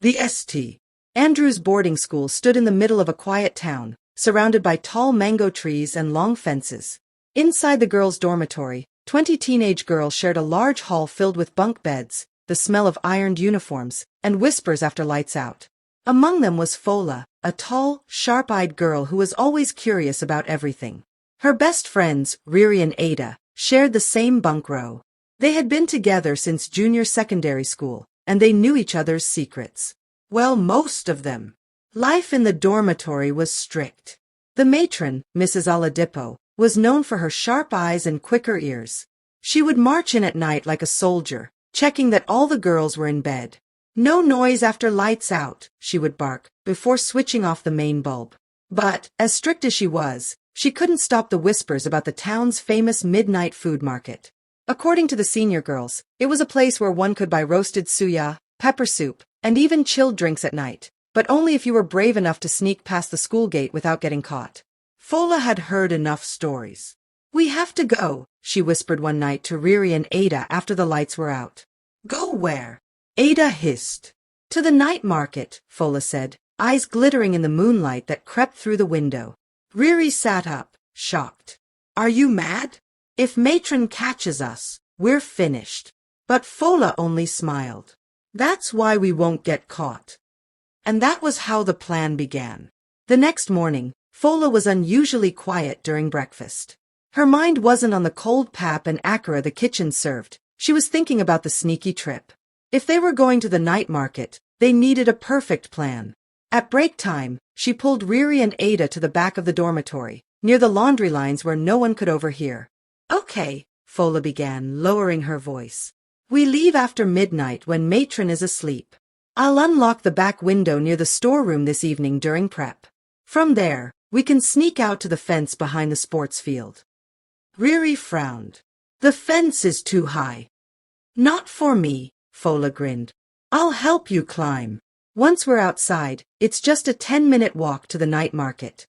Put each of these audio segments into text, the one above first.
The St. Andrew's boarding school stood in the middle of a quiet town, surrounded by tall mango trees and long fences. Inside the girls' dormitory, 20 teenage girls shared a large hall filled with bunk beds, the smell of ironed uniforms, and whispers after lights out. Among them was Fola, a tall, sharp-eyed girl who was always curious about everything. Her best friends, Riri and Ada, shared the same bunk row. They had been together since junior secondary school, and they knew each other's secrets. Well, most of them. Life in the dormitory was strict. The matron, Mrs. Oladipo, was known for her sharp eyes and quicker ears. She would march in at night like a soldier, checking that all the girls were in bed. No noise after lights out, she would bark, before switching off the main bulb. But, as strict as she was, she couldn't stop the whispers about the town's famous midnight food market. According to the senior girls, it was a place where one could buy roasted suya, pepper soup, and even chilled drinks at night, but only if you were brave enough to sneak past the school gate without getting caught. Fola had heard enough stories. "We have to go," she whispered one night to Riri and Ada after the lights were out. "Go where?" Ada hissed. "To the night market," Fola said, eyes glittering in the moonlight that crept through the window. Riri sat up, shocked. "Are you mad? If Matron catches us, we're finished." But Fola only smiled. "That's why we won't get caught." And that was how the plan began. The next morning, Fola was unusually quiet during breakfast. Her mind wasn't on the cold pap and akara the kitchen served. She was thinking about the sneaky trip. If they were going to the night market, they needed a perfect plan. At break time, she pulled Riri and Ada to the back of the dormitory, near the laundry lines where no one could overhear. "Okay," Fola began, lowering her voice. "We leave after midnight when Matron is asleep. I'll unlock the back window near the storeroom this evening during prep. From there, we can sneak out to the fence behind the sports field." Riri frowned. "The fence is too high." "Not for me," Fola grinned. "I'll help you climb. Once we're outside, it's just a 10-minute walk to the night market."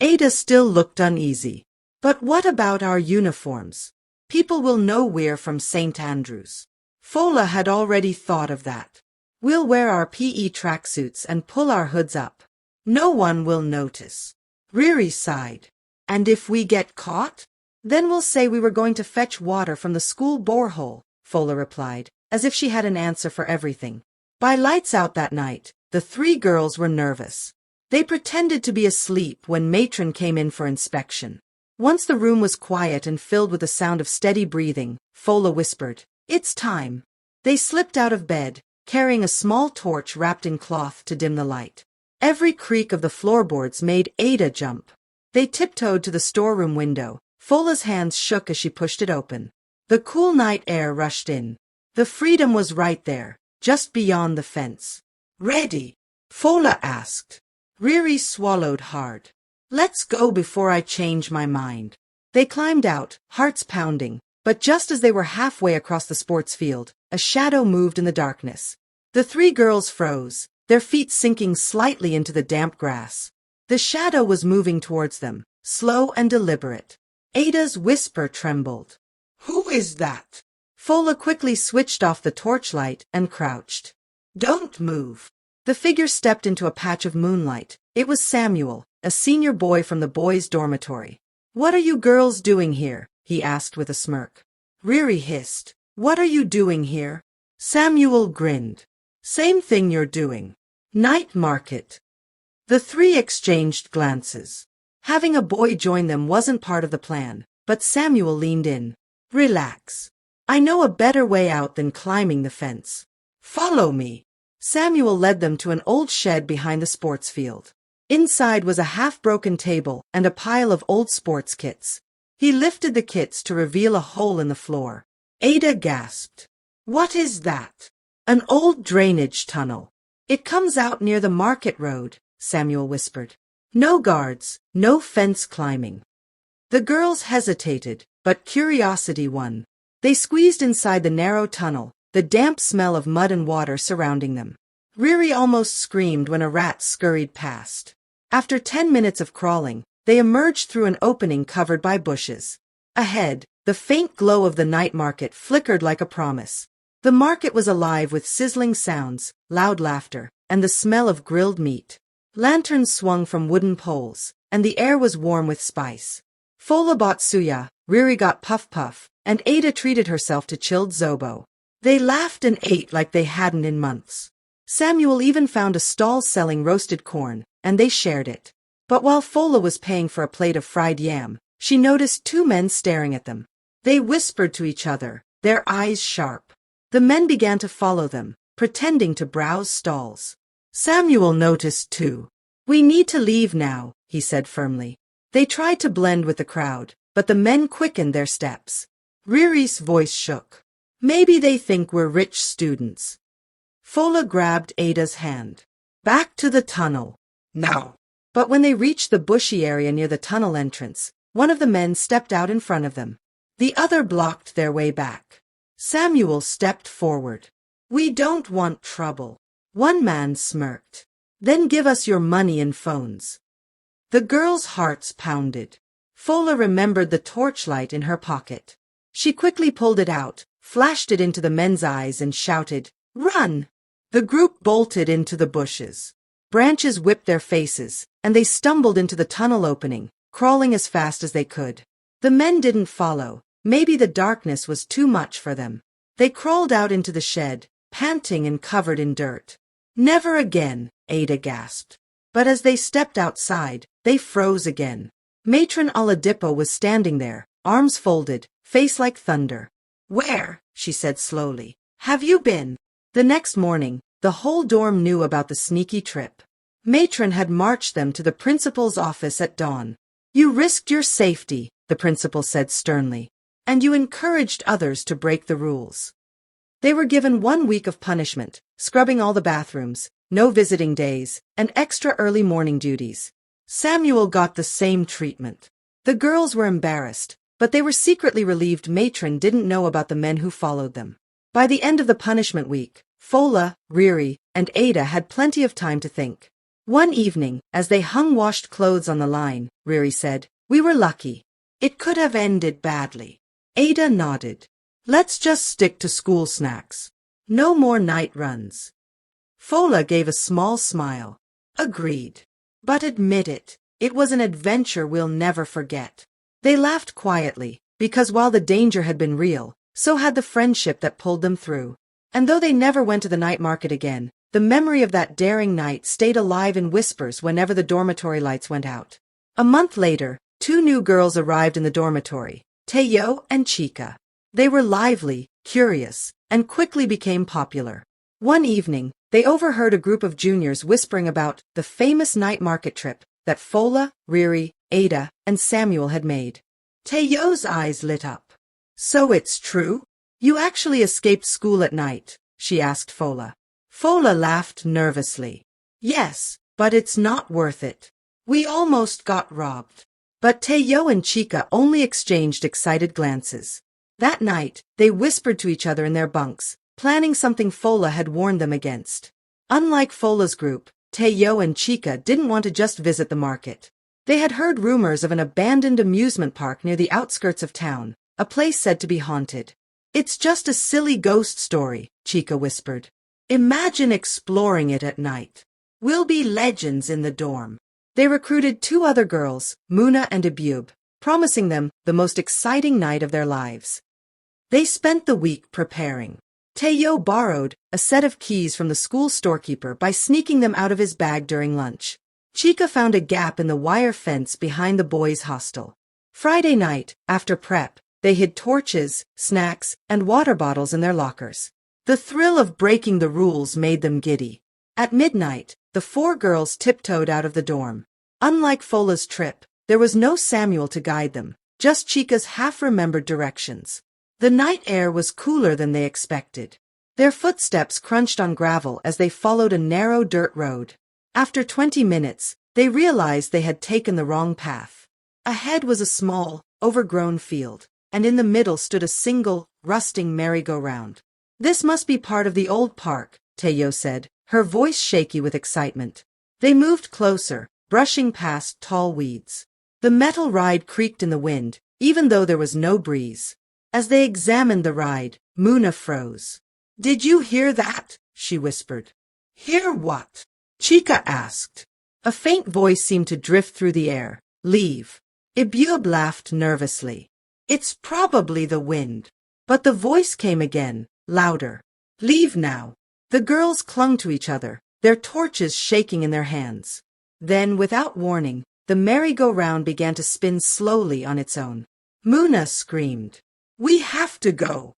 Ada still looked uneasy. "But what about our uniforms? People will know we're from St. Andrew's." Fola had already thought of that. "We'll wear our PE tracksuits and pull our hoods up. No one will notice." Riri sighed. "And if we get caught?" "Then we'll say we were going to fetch water from the school borehole," Fola replied, as if she had an answer for everything. By lights out that night, the three girls were nervous. They pretended to be asleep when Matron came in for inspection. Once the room was quiet and filled with the sound of steady breathing, Fola whispered, "It's time." They slipped out of bed, carrying a small torch wrapped in cloth to dim the light. Every creak of the floorboards made Ada jump. They tiptoed to the storeroom window. Fola's hands shook as she pushed it open. The cool night air rushed in. The freedom was right there, just beyond the fence. "Ready?" Fola asked. Riri swallowed hard. "Let's go before I change my mind." They climbed out, hearts pounding, but just as they were halfway across the sports field, a shadow moved in the darkness. The three girls froze, their feet sinking slightly into the damp grass. The shadow was moving towards them, slow and deliberate. Ada's whisper trembled. "Who is that?" Fola quickly switched off the torchlight and crouched. "Don't move." The figure stepped into a patch of moonlight. It was Samuel, a senior boy from the boys' dormitory. "What are you girls doing here?" he asked with a smirk. Riri hissed, "What are you doing here?" Samuel grinned. "Same thing you're doing. Night market." The three exchanged glances. Having a boy join them wasn't part of the plan, but Samuel leaned in. "Relax. I know a better way out than climbing the fence. Follow me." Samuel led them to an old shed behind the sports field. Inside was a half-broken table and a pile of old sports kits. He lifted the kits to reveal a hole in the floor. Ada gasped. "What is that?" "An old drainage tunnel. It comes out near the market road," Samuel whispered. "No guards, no fence climbing." The girls hesitated, but curiosity won. They squeezed inside the narrow tunnel, the damp smell of mud and water surrounding them. Riri almost screamed when a rat scurried past. After 10 minutes of crawling, they emerged through an opening covered by bushes. Ahead, the faint glow of the night market flickered like a promise. The market was alive with sizzling sounds, loud laughter, and the smell of grilled meat. Lanterns swung from wooden poles, and the air was warm with spice. Fola bought suya, Riri got puff-puff, and Ada treated herself to chilled zobo. They laughed and ate like they hadn't in months. Samuel even found a stall selling roasted corn, and they shared it. But while Fola was paying for a plate of fried yam, she noticed two men staring at them. They whispered to each other, their eyes sharp. The men began to follow them, pretending to browse stalls. Samuel noticed too. "We need to leave now," he said firmly. They tried to blend with the crowd, but the men quickened their steps. Riri's voice shook. "Maybe they think we're rich students." Fola grabbed Ada's hand. "Back to the tunnel. Now." But when they reached the bushy area near the tunnel entrance, one of the men stepped out in front of them. The other blocked their way back. Samuel stepped forward. "We don't want trouble." One man smirked. "Then give us your money and phones." The girls' hearts pounded. Fola remembered the torchlight in her pocket. She quickly pulled it out, flashed it into the men's eyes and shouted, "Run!" The group bolted into the bushes. Branches whipped their faces, and they stumbled into the tunnel opening, crawling as fast as they could. The men didn't follow. Maybe the darkness was too much for them. They crawled out into the shed, panting and covered in dirt. "Never again," Ada gasped. But as they stepped outside, they froze again. Matron Oladipo was standing there, arms folded, face like thunder. "Where," she said slowly, "have you been?" The next morning, the whole dorm knew about the sneaky trip. Matron had marched them to the principal's office at dawn. "You risked your safety," the principal said sternly, "and you encouraged others to break the rules." They were given 1 week of punishment, scrubbing all the bathrooms, no visiting days, and extra early morning duties. Samuel got the same treatment. The girls were embarrassed, but they were secretly relieved Matron didn't know about the men who followed them. By the end of the punishment week, Fola, Riri, and Ada had plenty of time to think. One evening, as they hung washed clothes on the line, Riri said, "We were lucky. It could have ended badly." Ada nodded. "Let's just stick to school snacks. No more night runs." Fola gave a small smile. "Agreed. But admit it, it was an adventure we'll never forget." They laughed quietly, because while the danger had been real, so had the friendship that pulled them through. And though they never went to the night market again, the memory of that daring night stayed alive in whispers whenever the dormitory lights went out. A month later, 2 new girls arrived in the dormitory, Teo and Chica. They were lively, curious, and quickly became popular. One evening, they overheard a group of juniors whispering about the famous night market trip that Fola, Riri, Ada, and Samuel had made. Teo's eyes lit up. "So it's true? You actually escaped school at night?" she asked Fola. Fola laughed nervously. "Yes, but it's not worth it. We almost got robbed." But Teo and Chica only exchanged excited glances. That night, they whispered to each other in their bunks, planning something Fola had warned them against. Unlike Fola's group, Teo and Chica didn't want to just visit the market. They had heard rumors of an abandoned amusement park near the outskirts of town, a place said to be haunted. "It's just a silly ghost story," Chica whispered. "Imagine exploring it at night. We'll be legends in the dorm." They recruited 2 other girls, Muna and Abub, promising them the most exciting night of their lives. They spent the week preparing. Teo borrowed a set of keys from the school storekeeper by sneaking them out of his bag during lunch. Chica found a gap in the wire fence behind the boys' hostel. Friday night, after prep, they hid torches, snacks, and water bottles in their lockers. The thrill of breaking the rules made them giddy. At midnight, the 4 girls tiptoed out of the dorm. Unlike Fola's trip, there was no Samuel to guide them, just Chica's half-remembered directions. The night air was cooler than they expected. Their footsteps crunched on gravel as they followed a narrow dirt road. After 20 minutes, they realized they had taken the wrong path. Ahead was a small, overgrown field, and in the middle stood a single, rusting merry-go-round. "This must be part of the old park," Teo said, her voice shaky with excitement. They moved closer, brushing past tall weeds. The metal ride creaked in the wind, even though there was no breeze. As they examined the ride, Muna froze. Did you hear that? She whispered. Hear what? Chica asked. A faint voice seemed to drift through the air. Leave. Ibube laughed nervously. It's probably the wind. But the voice came again, louder. Leave now. The girls clung to each other, their torches shaking in their hands. Then, without warning, the merry-go-round began to spin slowly on its own. Muna screamed. We have to go.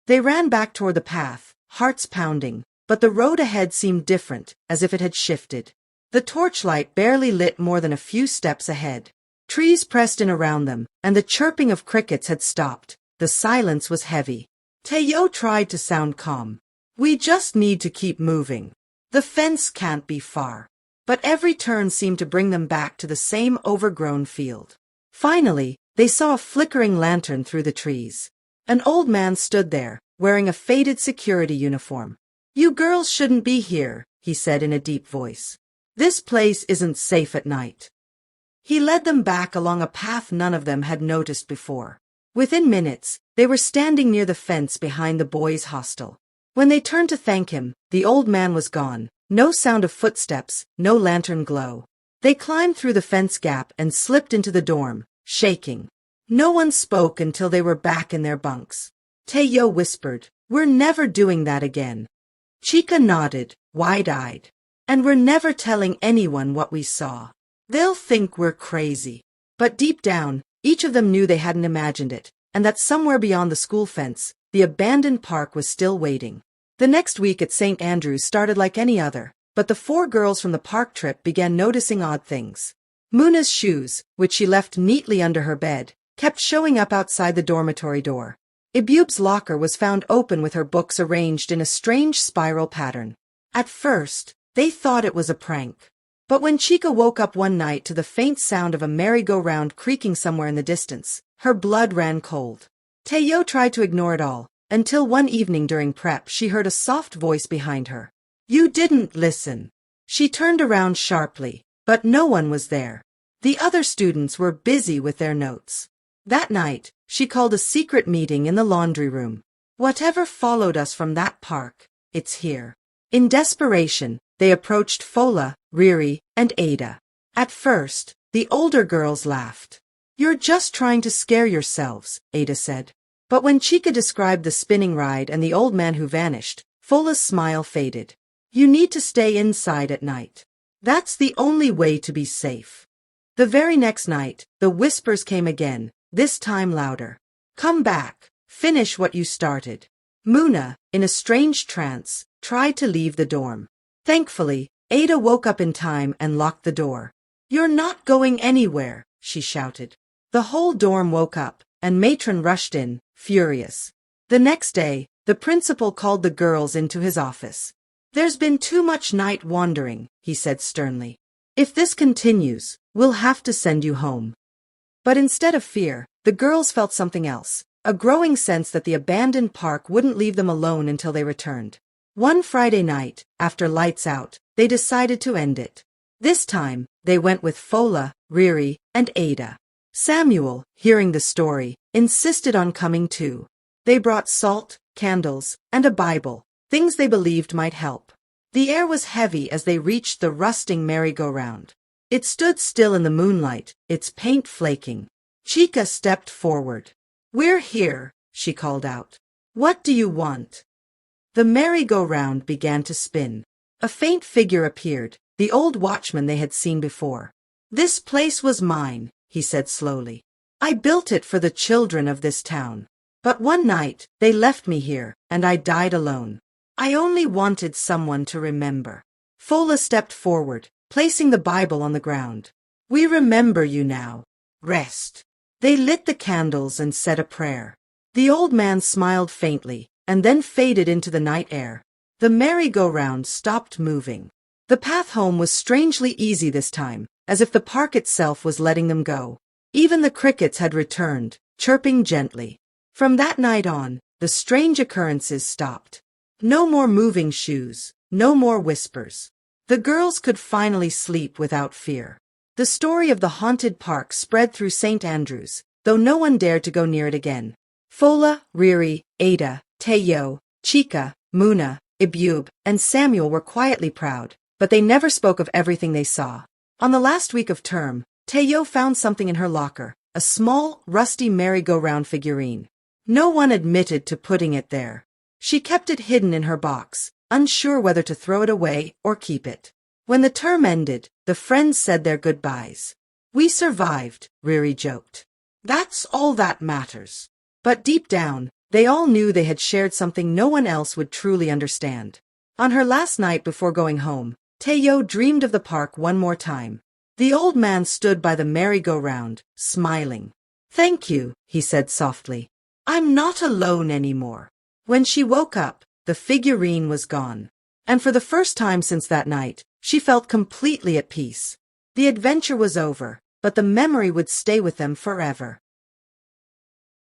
They ran back toward the path, hearts pounding, but the road ahead seemed different, as if it had shifted. The torchlight barely lit more than a few steps ahead. Trees pressed in around them, and the chirping of crickets had stopped. The silence was heavy. Teo tried to sound calm. We just need to keep moving. The fence can't be far. But every turn seemed to bring them back to the same overgrown field. Finally, they saw a flickering lantern through the trees. An old man stood there, wearing a faded security uniform. You girls shouldn't be here, he said in a deep voice. This place isn't safe at night. He led them back along a path none of them had noticed before. Within minutes, they were standing near the fence behind the boys' hostel. When they turned to thank him, the old man was gone. No sound of footsteps, no lantern glow. They climbed through the fence gap and slipped into the dorm, shaking. No one spoke until they were back in their bunks. Teo whispered, We're never doing that again. Chica nodded, wide-eyed. And we're never telling anyone what we saw. They'll think we're crazy. But deep down, each of them knew they hadn't imagined it, and that somewhere beyond the school fence, the abandoned park was still waiting. The next week at St. Andrews started like any other, but the 4 girls from the park trip began noticing odd things. Muna's shoes, which she left neatly under her bed, kept showing up outside the dormitory door. Ibube's locker was found open with her books arranged in a strange spiral pattern. At first, they thought it was a prank. But when Chica woke up one night to the faint sound of a merry-go-round creaking somewhere in the distance, her blood ran cold. Teo tried to ignore it all, until one evening during prep she heard a soft voice behind her. You didn't listen. She turned around sharply, but no one was there. The other students were busy with their notes. That night, she called a secret meeting in the laundry room. Whatever followed us from that park, it's here. In desperation, they approached Fola, Riri, and Ada. At first, the older girls laughed. You're just trying to scare yourselves, Ada said. But when Chica described the spinning ride and the old man who vanished, Fola's smile faded. You need to stay inside at night. That's the only way to be safe. The very next night, the whispers came again, this time louder. Come back. Finish what you started. Muna, in a strange trance, tried to leave the dorm. Thankfully, Ada woke up in time and locked the door. You're not going anywhere, she shouted. The whole dorm woke up, and Matron rushed in, furious. The next day, the principal called the girls into his office. There's been too much night wandering, he said sternly. If this continues, we'll have to send you home. But instead of fear, the girls felt something else, a growing sense that the abandoned park wouldn't leave them alone until they returned. One Friday night, after lights out, they decided to end it. This time, they went with Fola, Riri, and Ada. Samuel, hearing the story, insisted on coming too. They brought salt, candles, and a Bible, things they believed might help. The air was heavy as they reached the rusting merry-go-round. It stood still in the moonlight, its paint flaking. Chica stepped forward. We're here, she called out. What do you want? The merry-go-round began to spin. A faint figure appeared, the old watchman they had seen before. This place was mine, he said slowly. I built it for the children of this town. But one night, they left me here, and I died alone. I only wanted someone to remember. Fola stepped forward, placing the Bible on the ground. We remember you now. Rest. They lit the candles and said a prayer. The old man smiled faintly, and then faded into the night air. The merry-go-round stopped moving. The path home was strangely easy this time, as if the park itself was letting them go. Even the crickets had returned, chirping gently. From that night on, the strange occurrences stopped. No more moving shoes, no more whispers. The girls could finally sleep without fear. The story of the haunted park spread through St. Andrews, though no one dared to go near it again. Fola, Riri, Ada, Teo, Chica, Muna, Ibube, and Samuel were quietly proud, but they never spoke of everything they saw. On the last week of term, Teo found something in her locker, a small, rusty merry-go-round figurine. No one admitted to putting it there. She kept it hidden in her box, unsure whether to throw it away or keep it. When the term ended, the friends said their goodbyes. "We survived," Riri joked. "That's all that matters." But deep down, they all knew they had shared something no one else would truly understand. On her last night before going home, Teo dreamed of the park one more time. The old man stood by the merry-go-round, smiling. "Thank you," he said softly. "I'm not alone anymore." When she woke up, the figurine was gone. And for the first time since that night, she felt completely at peace. The adventure was over, but the memory would stay with them forever.